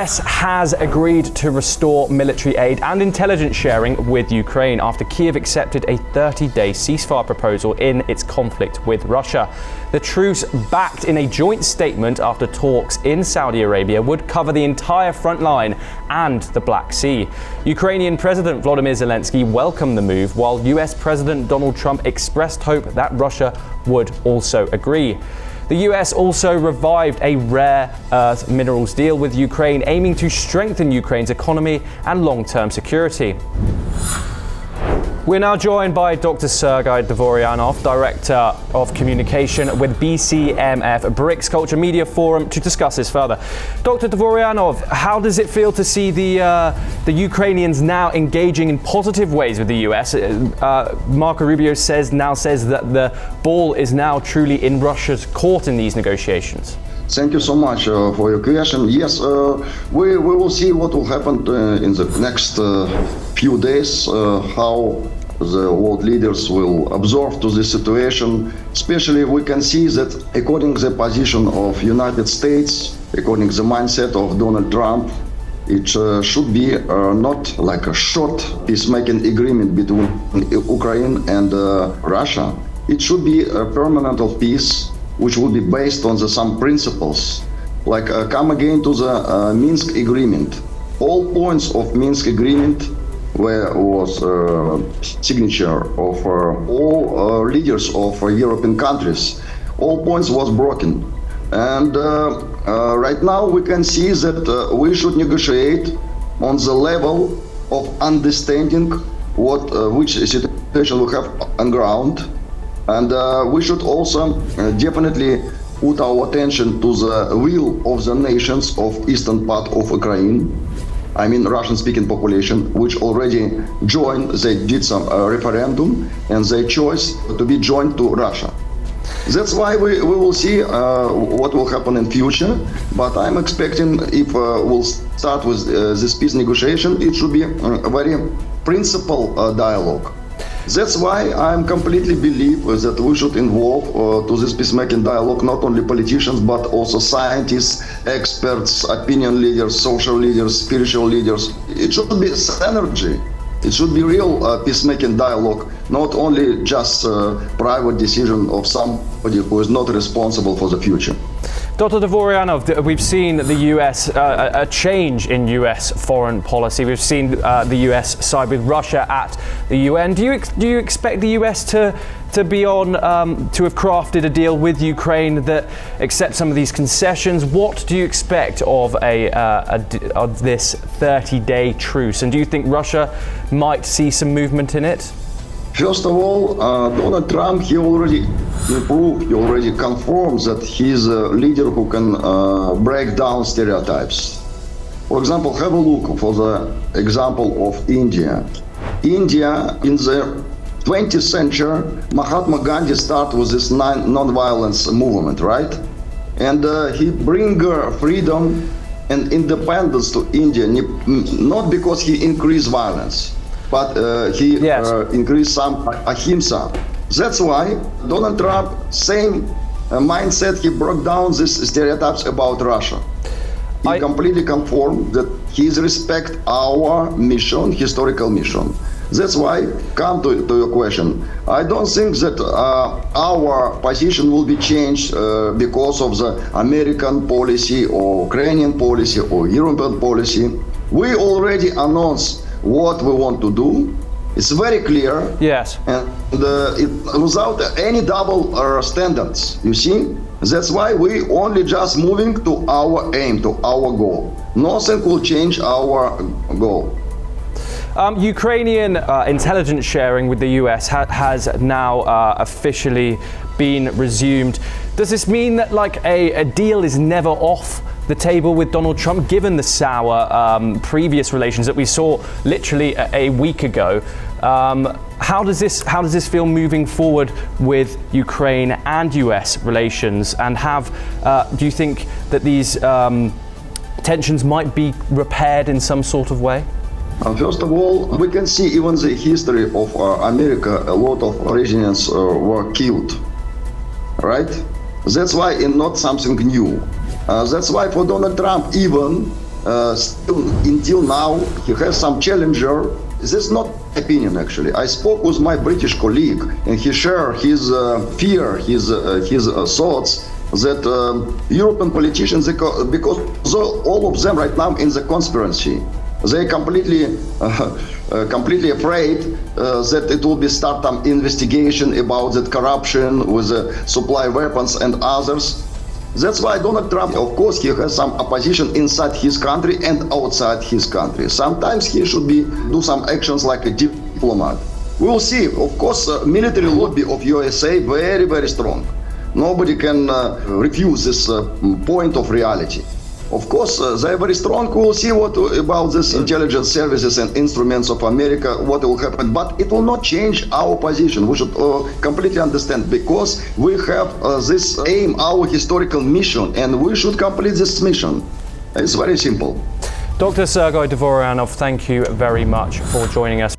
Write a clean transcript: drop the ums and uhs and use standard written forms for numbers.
US has agreed to restore military aid and intelligence sharing with Ukraine after Kyiv accepted a 30-day ceasefire proposal in its conflict with Russia. The truce, backed in a joint statement after talks in Saudi Arabia, would cover the entire front line and the Black Sea. Ukrainian President Volodymyr Zelensky welcomed the move, while US President Donald Trump expressed hope that Russia would also agree. The US also revived a rare earth minerals deal with Ukraine, aiming to strengthen Ukraine's economy and long-term security. We're now joined by Dr. Sergei Dvorianov, Director of Communication with BCMF, BRICS Culture Media Forum, to discuss this further. Dr. Dvorianov, how does it feel to see the Ukrainians now engaging in positive ways with the US? Marco Rubio says that the ball is now truly in Russia's court in these negotiations. Thank you so much for your question. Yes, we will see what will happen in the next few days, how the world leaders will absorb to this situation. Especially we can see that according to the position of United States, according to the mindset of Donald Trump, it should be not like a short peacemaking agreement between Ukraine and Russia. It should be a permanent of peace, which will be based on some principles. Like come again to the Minsk agreement. All points of Minsk agreement where was signature of all leaders of European countries. All points was broken. And right now we can see that we should negotiate on the level of understanding which situation we have on ground. And we should also definitely put our attention to the will of the nations of eastern part of Ukraine. I mean Russian-speaking population, which already joined, they did some referendum, and they chose to be joined to Russia. That's why we will see what will happen in future, but I'm expecting if we'll start with this peace negotiation, it should be a very principled dialogue. That's why I completely believe that we should involve to this peacemaking dialogue not only politicians but also scientists, experts, opinion leaders, social leaders, spiritual leaders. It should be synergy. It should be real peacemaking dialogue, not only just private decision of somebody who is not responsible for the future. Dr. Dvorianov, we've seen the US, a change in US foreign policy. We've seen the US side with Russia at the UN. Do you expect the US to be on, to have crafted a deal with Ukraine that accepts some of these concessions? What do you expect of of this 30-day truce? And do you think Russia might see some movement in it? First of all, Donald Trump, he already proved, he already confirmed that he's a leader who can break down stereotypes. For example, have a look for the example of India. India, in the 20th century, Mahatma Gandhi started with this non-violence movement, right? And he bring freedom and independence to India, not because he increased violence, but he increased some ahimsa. That's why Donald Trump, same mindset, he broke down these stereotypes about Russia. He completely confirmed that he respect our mission, historical mission. That's why, come to your question, I don't think that our position will be changed because of the American policy or Ukrainian policy or European policy. We already announced what we want to do. It's very clear. Yes. And without any double standards, you see? That's why we only just moving to our aim, to our goal. Nothing will change our goal. Ukrainian intelligence sharing with the US has now officially been resumed. Does this mean that a deal is never off the table with Donald Trump, given the sour previous relations that we saw literally a week ago? How does this feel moving forward with Ukraine and US relations? And do you think that these tensions might be repaired in some sort of way? First of all, we can see even the history of America, a lot of presidents were killed, right? That's why it's not something new. That's why for Donald Trump, even still, until now, he has some challenger. This is not opinion, actually. I spoke with my British colleague, and he shared his fear, his thoughts that European politicians, because all of them right now in the conspiracy, they completely afraid that it will be start an investigation about that corruption with supply weapons and others. That's why Donald Trump, of course, he has some opposition inside his country and outside his country. Sometimes he should do some actions like a diplomat. We will see. Of course, military lobby of USA very, very strong. Nobody can refuse this point of reality. Of course, they're very strong. We'll see what about this intelligence services and instruments of America, what will happen. But it will not change our position. We should completely understand, because we have this aim, our historical mission, and we should complete this mission. It's very simple. Dr. Sergei Dvorianov, thank you very much for joining us.